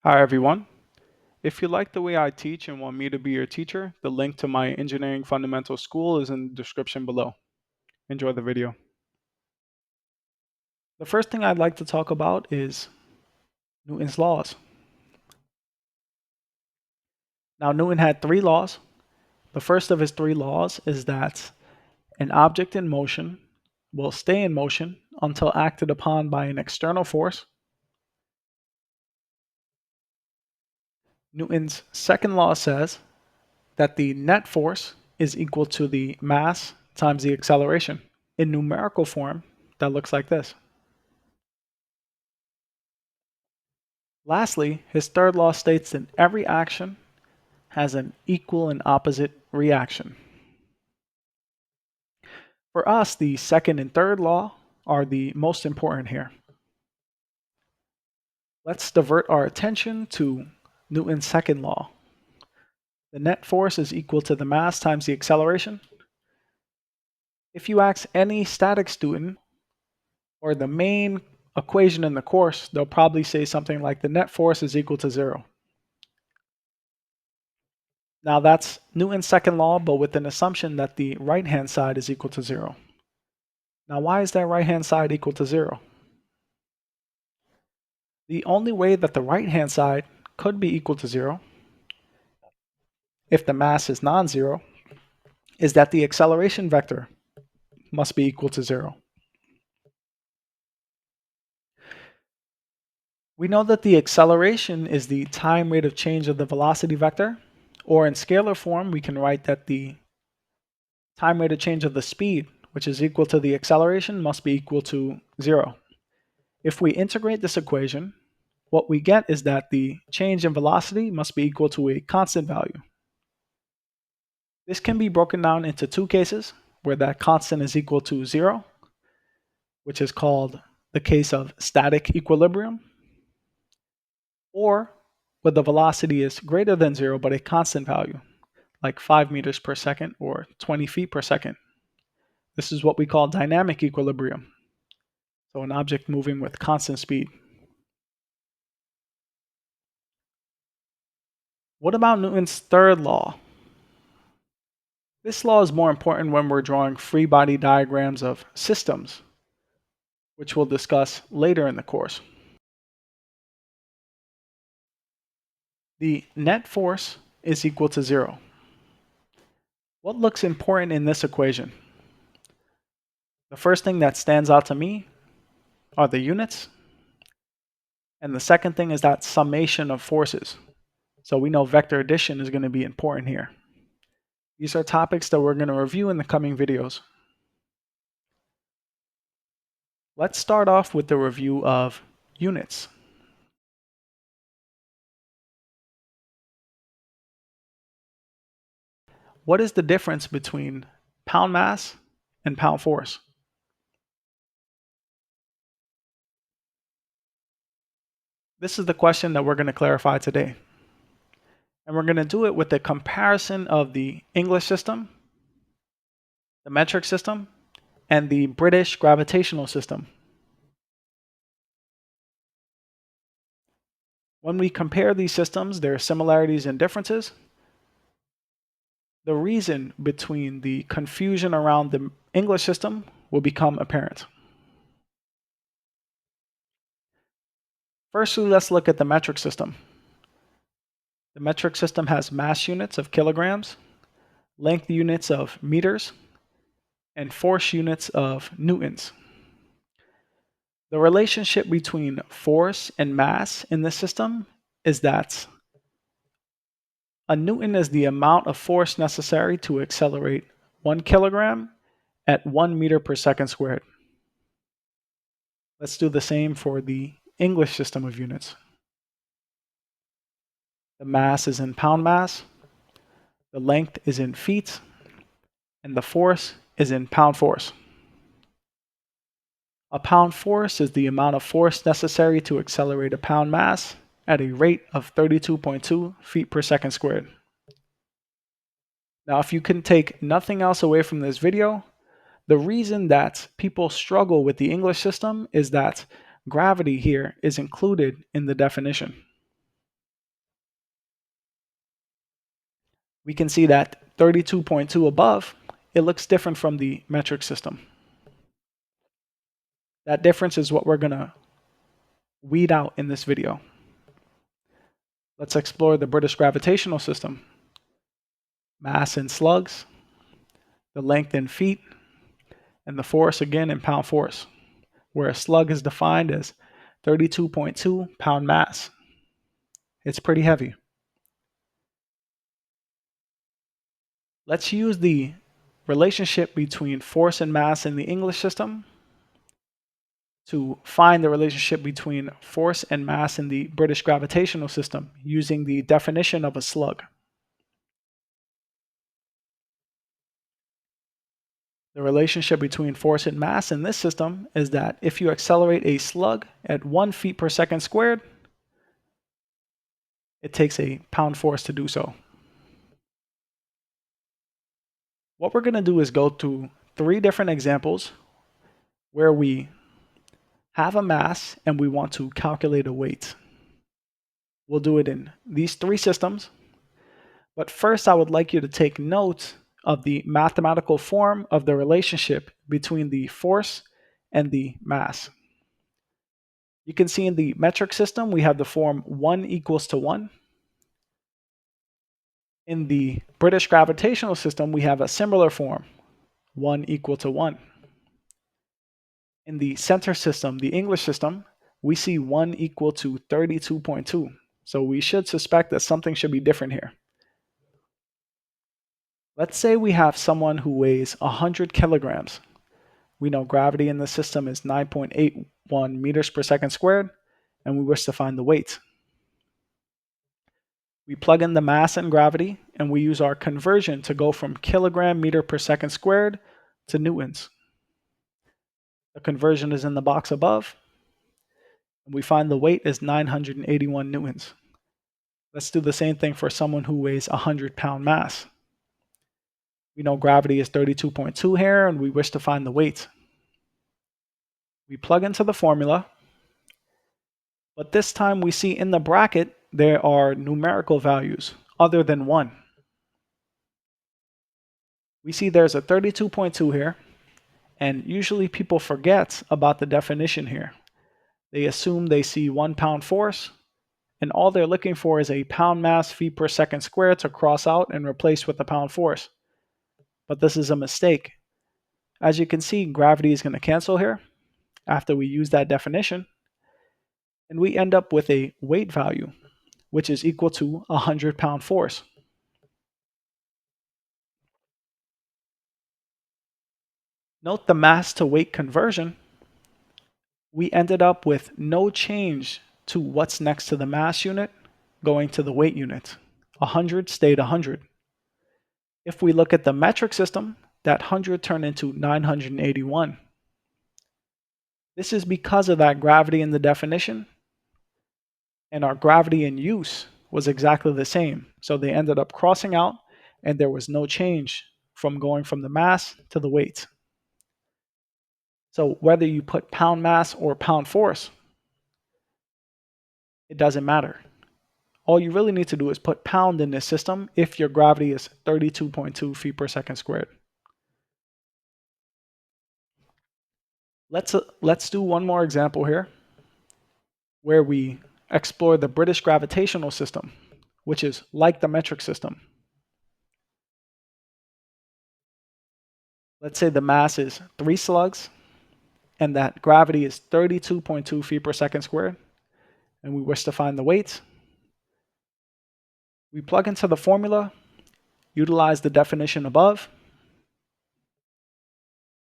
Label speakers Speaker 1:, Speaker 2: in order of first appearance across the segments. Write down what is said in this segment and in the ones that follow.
Speaker 1: Hi everyone. If you like the way I teach and want me to be your teacher, the link to my engineering fundamental school is in the description below. Enjoy the video. The first thing I'd like to talk about is Newton's laws. Now, Newton had three laws. The first of his three laws is that an object in motion will stay in motion until acted upon by an external force. Newton's second law says that the net force is equal to the mass times the acceleration. In numerical form, that looks like this. Lastly, his third law states that every action has an equal and opposite reaction. For us, the second and third law are the most important here. Let's divert our attention to Newton's second law. The net force is equal to the mass times the acceleration. If you ask any static student or the main equation in the course, they'll probably say something like the net force is equal to 0. Now that's Newton's second law, but with an assumption that the right-hand side is equal to 0. Now why is that right-hand side equal to 0? The only way that the right-hand side could be equal to 0, if the mass is non-zero, is that the acceleration vector must be equal to 0. We know that the acceleration is the time rate of change of the velocity vector, or in scalar form, we can write that the time rate of change of the speed, which is equal to the acceleration, must be equal to 0. If we integrate this equation, what we get is that the change in velocity must be equal to a constant value. This can be broken down into two cases, where that constant is equal to 0, which is called the case of static equilibrium, or where the velocity is greater than 0 but a constant value, like 5 meters per second or 20 feet per second. This is what we call dynamic equilibrium, so an object moving with constant speed. What about Newton's third law? This law is more important when we're drawing free body diagrams of systems, which we'll discuss later in the course. The net force is equal to 0. What looks important in this equation? The first thing that stands out to me are the units, and the second thing is that summation of forces. So we know vector addition is going to be important here. These are topics that we're going to review in the coming videos. Let's start off with the review of units. What is the difference between pound mass and pound force? This is the question that we're going to clarify today. And we're going to do it with a comparison of the English system, the metric system, and the British gravitational system. When we compare these systems, there are similarities and differences. The reason between the confusion around the English system will become apparent. Firstly, let's look at the metric system. The metric system has mass units of kilograms, length units of meters, and force units of newtons. The relationship between force and mass in this system is that a newton is the amount of force necessary to accelerate 1 kilogram at 1 meter per second squared. Let's do the same for the English system of units. The mass is in pound mass, the length is in feet, and the force is in pound force. A pound force is the amount of force necessary to accelerate a pound mass at a rate of 32.2 feet per second squared. Now, if you can take nothing else away from this video, the reason that people struggle with the English system is that gravity here is included in the definition. we can see that 32.2 above, it looks different from the metric system. That difference is what we're going to weed out in this video. Let's explore the British gravitational system. Mass in slugs, the length in feet, and the force again in pound force, where a slug is defined as 32.2 pound mass. It's pretty heavy. Let's use the relationship between force and mass in the English system to find the relationship between force and mass in the British gravitational system using the definition of a slug. The relationship between force and mass in this system is that if you accelerate a slug at 1 feet per second squared, it takes a pound force to do so. What we're going to do is go through 3 different examples where we have a mass and we want to calculate a weight. We'll do it in these 3 systems, but first I would like you to take note of the mathematical form of the relationship between the force and the mass. You can see in the metric system we have the form 1 equals to 1. In the British gravitational system we have a similar form, 1 equal to 1. In the center system, the English system, we see 1 equal to 32.2. So we should suspect that something should be different here. Let's say we have someone who weighs 100 kilograms. We know gravity in the system is 9.81 meters per second squared, and we wish to find the weight. We plug in the mass and gravity, and we use our conversion to go from kilogram meter per second squared to newtons. The conversion is in the box above, and we find the weight is 981 newtons. Let's do the same thing for someone who weighs 100-pound mass. We know gravity is 32.2 here, and we wish to find the weight. We plug into the formula, but this time we see in the bracket there are numerical values other than 1. We see there's a 32.2 here, and usually people forget about the definition here. They assume they see 1 pound force, and all they're looking for is a pound mass feet per second squared to cross out and replace with a pound force. But this is a mistake. As you can see, gravity is going to cancel here after we use that definition, and we end up with a weight value, which is equal to 100-pound force. Note the mass to weight conversion. We ended up with no change to what's next to the mass unit going to the weight unit. 100 stayed 100. If we look at the metric system, that 100 turned into 981. This is because of that gravity in the definition, and our gravity in use was exactly the same. So they ended up crossing out, and there was no change from going from the mass to the weight. So whether you put pound mass or pound force, it doesn't matter. All you really need to do is put pound in this system if your gravity is 32.2 feet per second squared. Let's do one more example here where we explore the British gravitational system, which is like the metric system. Let's say the mass is 3 slugs and that gravity is 32.2 feet per second squared, and we wish to find the weight. We plug into the formula, utilize the definition above,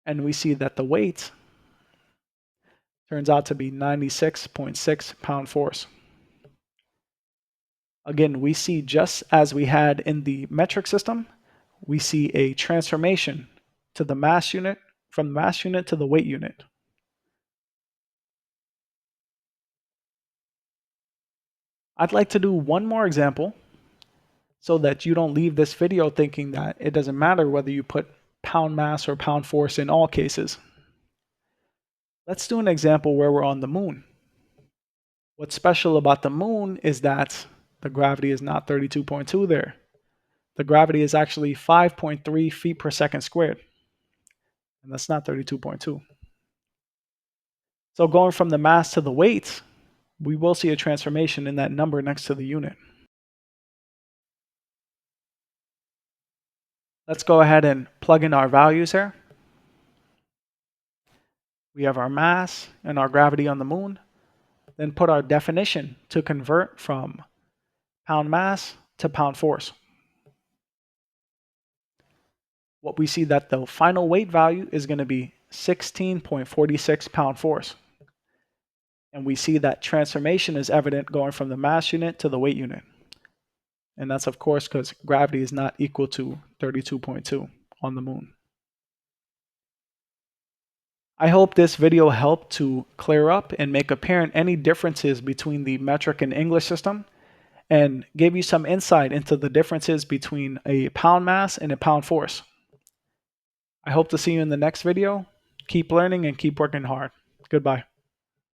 Speaker 1: and we see that the weight turns out to be 96.6 pound force. Again, we see just as we had in the metric system, we see a transformation to the mass unit, from the mass unit to the weight unit. I'd like to do one more example so that you don't leave this video thinking that it doesn't matter whether you put pound mass or pound force in all cases. Let's do an example where we're on the moon. What's special about the moon is that the gravity is not 32.2 there. the gravity is actually 5.3 feet per second squared. And that's not 32.2. So going from the mass to the weight, we will see a transformation in that number next to the unit. Let's go ahead and plug in our values here. We have our mass and our gravity on the moon. Then put our definition to convert from pound mass to pound force. What we see that the final weight value is going to be 16.46 pound force. And we see that transformation is evident going from the mass unit to the weight unit. And that's of course because gravity is not equal to 32.2 on the moon. I hope this video helped to clear up and make apparent any differences between the metric and English system, and gave you some insight into the differences between a pound mass and a pound force. I hope to see you in the next video. Keep learning and keep working hard. Goodbye.